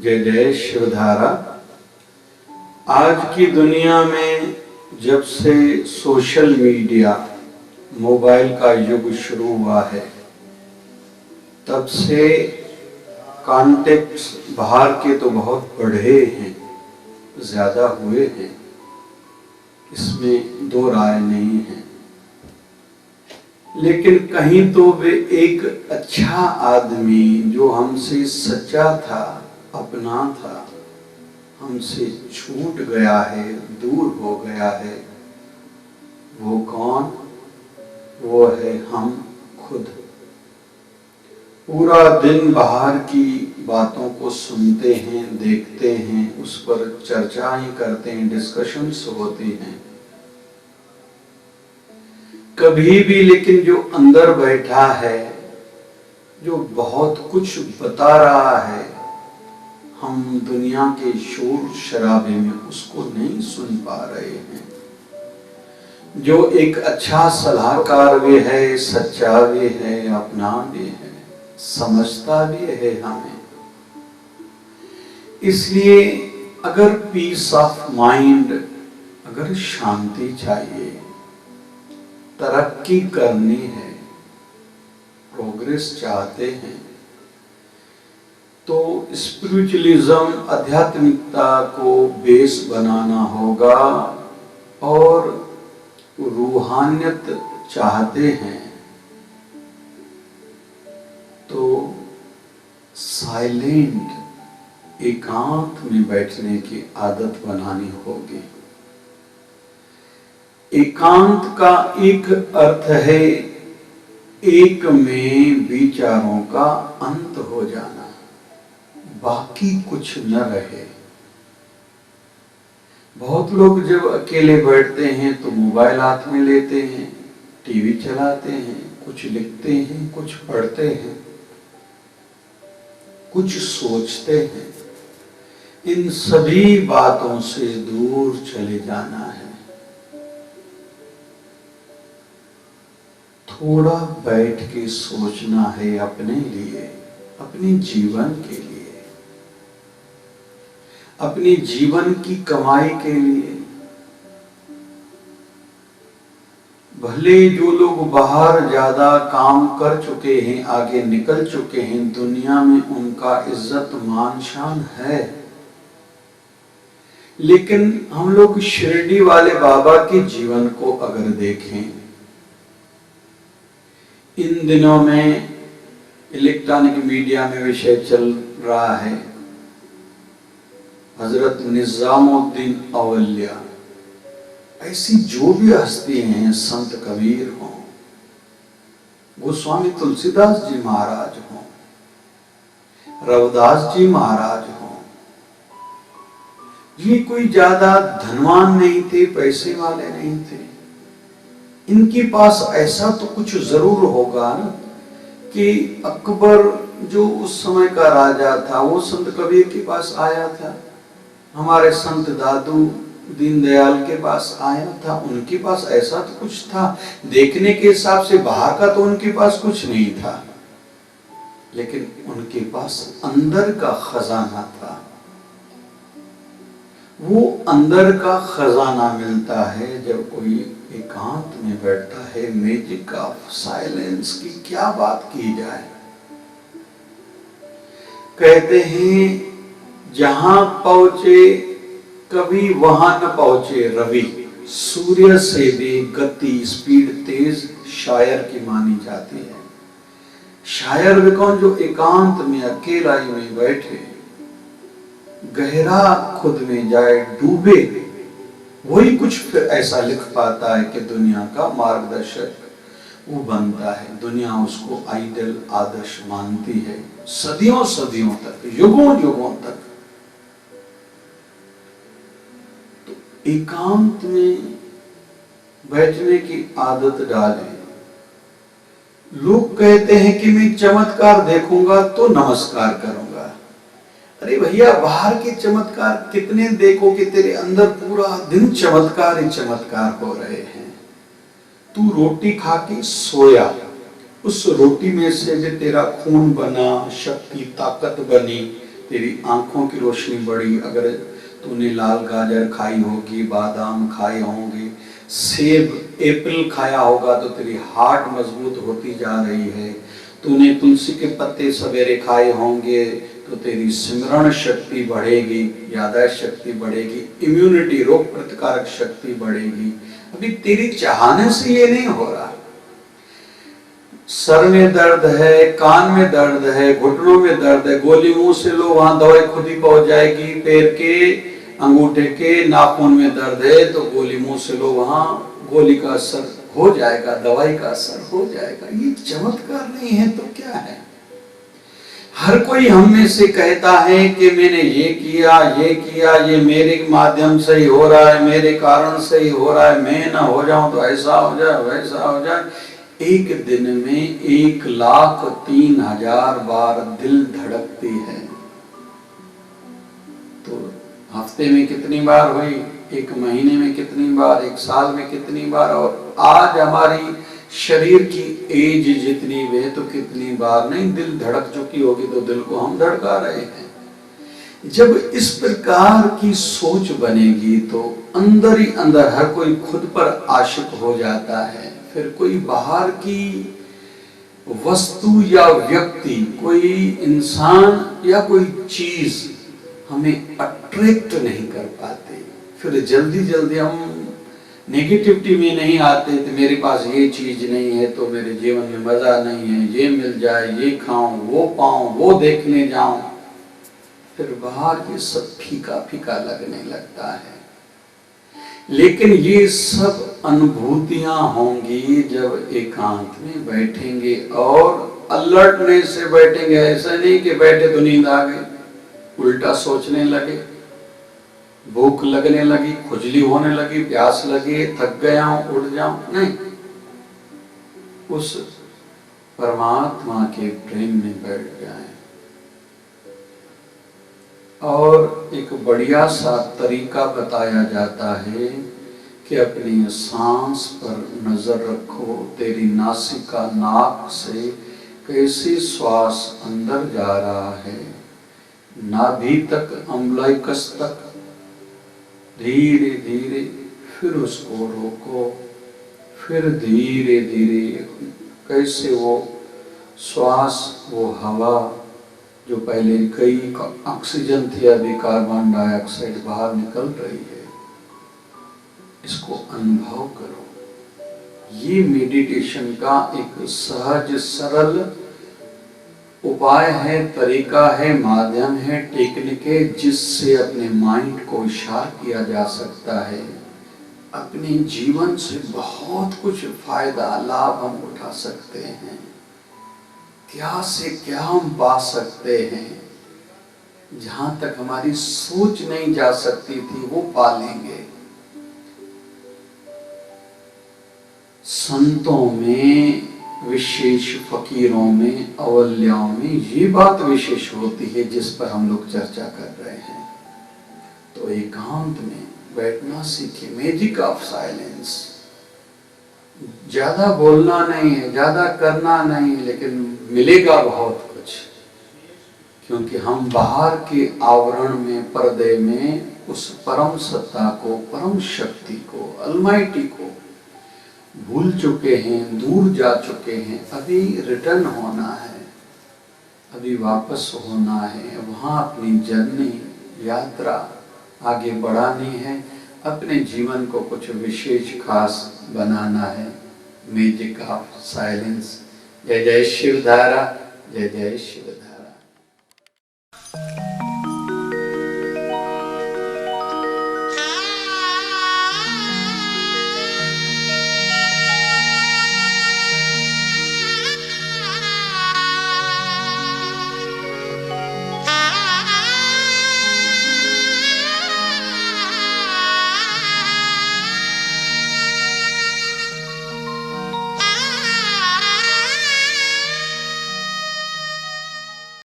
जय जय शिवधारा। आज की दुनिया में जब से सोशल मीडिया मोबाइल का युग शुरू हुआ है, तब से कॉन्टेक्ट्स बाहर के तो बहुत बढ़े हैं, ज्यादा हुए हैं, इसमें दो राय नहीं है। लेकिन कहीं तो वे एक अच्छा आदमी जो हमसे सच्चा था, अपना था, हमसे छूट गया है, दूर हो गया है। वो कौन? वो है हम खुद। पूरा दिन बाहर की बातों को सुनते हैं, देखते हैं, उस पर चर्चाएं करते हैं, डिस्कशंस होती हैं। कभी भी लेकिन जो अंदर बैठा है, जो बहुत कुछ बता रहा है, हम दुनिया के शोर शराबे में उसको नहीं सुन पा रहे हैं। जो एक अच्छा सलाहकार भी है, सच्चा भी है, अपना भी है, समझता भी है हमें। इसलिए अगर पीस ऑफ माइंड, अगर शांति चाहिए, तरक्की करनी है, प्रोग्रेस चाहते हैं, तो स्पिरिचुअलिज्म, आध्यात्मिकता को बेस बनाना होगा। और रूहानियत चाहते हैं तो साइलेंट, एकांत में बैठने की आदत बनानी होगी। एकांत का एक अर्थ है एक में विचारों का अंत हो जाना, बाकी कुछ न रहे। बहुत लोग जब अकेले बैठते हैं तो मोबाइल हाथ में लेते हैं, टीवी चलाते हैं, कुछ लिखते हैं, कुछ पढ़ते हैं, कुछ सोचते हैं। इन सभी बातों से दूर चले जाना है। थोड़ा बैठ के सोचना है अपने लिए, अपने जीवन के लिए, अपने जीवन की कमाई के लिए। भले जो लोग बाहर ज्यादा काम कर चुके हैं, आगे निकल चुके हैं, दुनिया में उनका इज्जत मान शान है, लेकिन हम लोग शिरडी वाले बाबा के जीवन को अगर देखें, इन दिनों में इलेक्ट्रॉनिक मीडिया में विषय चल रहा है, हजरत निजामुद्दीन औलिया। ऐसी जो भी हस्ती हैं, संत कबीर हों, गोस्वामी तुलसीदास जी महाराज हों, रविदास जी महाराज हों, ये कोई ज्यादा धनवान नहीं थे, पैसे वाले नहीं थे। इनके पास ऐसा तो कुछ जरूर होगा ना कि अकबर जो उस समय का राजा था, वो संत कबीर के पास आया था, हमारे संत दादू दीनदयाल के पास आया था, उनके पास ऐसा तो कुछ था। देखने के हिसाब से बाहर का तो उनके पास कुछ नहीं था, लेकिन उनके पास अंदर का खजाना था। वो अंदर का खजाना मिलता है जब कोई एकांत में बैठता है। मैजिक ऑफ साइलेंस की क्या बात की जाए। कहते हैं जहां पहुंचे कभी वहां न पहुंचे रवि, सूर्य से भी गति स्पीड तेज शायर की मानी जाती है। शायर भी कौन? जो एकांत में अकेलाई में बैठे, गहरा खुद में जाए, डूबे, वही कुछ फिर ऐसा लिख पाता है कि दुनिया का मार्गदर्शक वो बनता है। दुनिया उसको आइडल, आदर्श मानती है, सदियों सदियों तक, युगों युगों तक। तो एकांत में बैठने की आदत डालें। लोग कहते हैं कि मैं चमत्कार देखूंगा तो नमस्कार करूंगा। अरे भैया, बाहर के चमत्कार कितने देखो कि तेरे अंदर पूरा दिन चमत्कार ही चमत्कार हो रहे हैं। तू रोटी खा के सोया, उस रोटी में से भी तेरा खून बना, शक्ति ताकत बनी, तेरी आंखों की रोशनी बढ़ी, अगर तूने लाल गाजर खाई होगी, बादाम खाए होंगे, सेब एप्पल खाया होगा तो तेरी हार्ट मजबूत होती जा रही है। तूने तुलसी के पत्ते सवेरे खाए होंगे तो तेरी स्मरण शक्ति बढ़ेगी, याददाश्त शक्ति बढ़ेगी, इम्यूनिटी रोग प्रतिकारक शक्ति बढ़ेगी। अभी तेरी चाहने से ये नहीं हो रहा। सर में दर्द है, कान में दर्द है, घुटनों में दर्द है, गोली मुंह से लो, वहां दवाई खुद ही पहुंच जाएगी। पैर के अंगूठे के नाखून में दर्द है तो गोली मुंह से लो, वहां गोली का असर हो जाएगा, दवाई का असर हो जाएगा। ये चमत्कार नहीं है तो क्या है? हर कोई हम में से कहता है कि मैंने ये किया, ये मेरे माध्यम से ही हो रहा है, मेरे कारण से ही हो रहा है, मैं ना हो जाऊं तो ऐसा हो जाए, वैसा हो जाए। एक दिन में 1,03,000 बार दिल धड़कती है, तो हफ्ते में कितनी बार हुई, एक महीने में कितनी बार, एक साल में कितनी बार, और आज हमारी शरीर की एज जितनी है तो कितनी बार नहीं दिल धड़क चुकी होगी, तो दिल को हम धड़का रहे हैं। जब इस प्रकार की सोच बनेगी तो अंदर ही अंदर हर कोई खुद पर आशिक हो जाता है। फिर कोई बाहर की वस्तु या व्यक्ति, कोई इंसान या कोई चीज हमें अट्रैक्ट नहीं कर पाते। फिर जल्दी जल्दी हम नेगेटिविटी में नहीं आते तो मेरे पास ये चीज नहीं है तो मेरे जीवन में मजा नहीं है, ये मिल जाए, ये खाऊं, वो पाऊं, वो देखने जाऊं। फिर बाहर ये सब फीका फीका लगने लगता है। लेकिन ये सब अनुभूतियां होंगी जब एकांत में बैठेंगे और अलर्टनेस से बैठेंगे। ऐसा नहीं कि बैठे तो नींद आ गई, उल्टा सोचने लगे, भूख लगने लगी, खुजली होने लगी, प्यास लगी, थक गया हूं, उठ जाऊं, नहीं। उस परमात्मा के प्रेम में बैठ जाएं। और एक बढ़िया सा तरीका बताया जाता है कि अपनी सांस पर नजर रखो। तेरी नासिका नाक से कैसे श्वास अंदर जा रहा है, नाभि तक, अम्लाइकस तक, धीरे धीरे, फिर उसको रोको, फिर धीरे धीरे कैसे वो श्वास, वो हवा जो पहले कई ऑक्सीजन थी अभी कार्बन डाइऑक्साइड बाहर निकल रही है, इसको अनुभव करो। ये मेडिटेशन का एक सहज सरल उपाय है, तरीका है, माध्यम है, टेक्निक है, जिससे अपने माइंड को इशार किया जा सकता है। अपने जीवन से बहुत कुछ फायदा लाभ हम उठा सकते हैं। क्या से क्या हम पा सकते हैं, जहां तक हमारी सोच नहीं जा सकती थी वो पा लेंगे। संतों में विशेष, फकीरों में, अवल्याओं में ये बात विशेष होती है जिस पर हम लोग चर्चा कर रहे हैं। तो एकांत में बैठना सीखिए, मैजिक ऑफ साइलेंस। ज्यादा बोलना नहीं है, ज्यादा करना नहीं है, लेकिन मिलेगा बहुत कुछ, क्योंकि हम बाहर के आवरण में, पर्दे में उस परम सत्ता को, परम शक्ति को, अलमाइटी को भूल चुके हैं, दूर जा चुके हैं। अभी रिटर्न होना है, अभी वापस होना है, वहां अपनी जर्नी, यात्रा आगे बढ़ानी है, अपने जीवन को कुछ विशेष खास बनाना है। Magic of silence. जय जय शिवधारा, जय जय शिवधारा।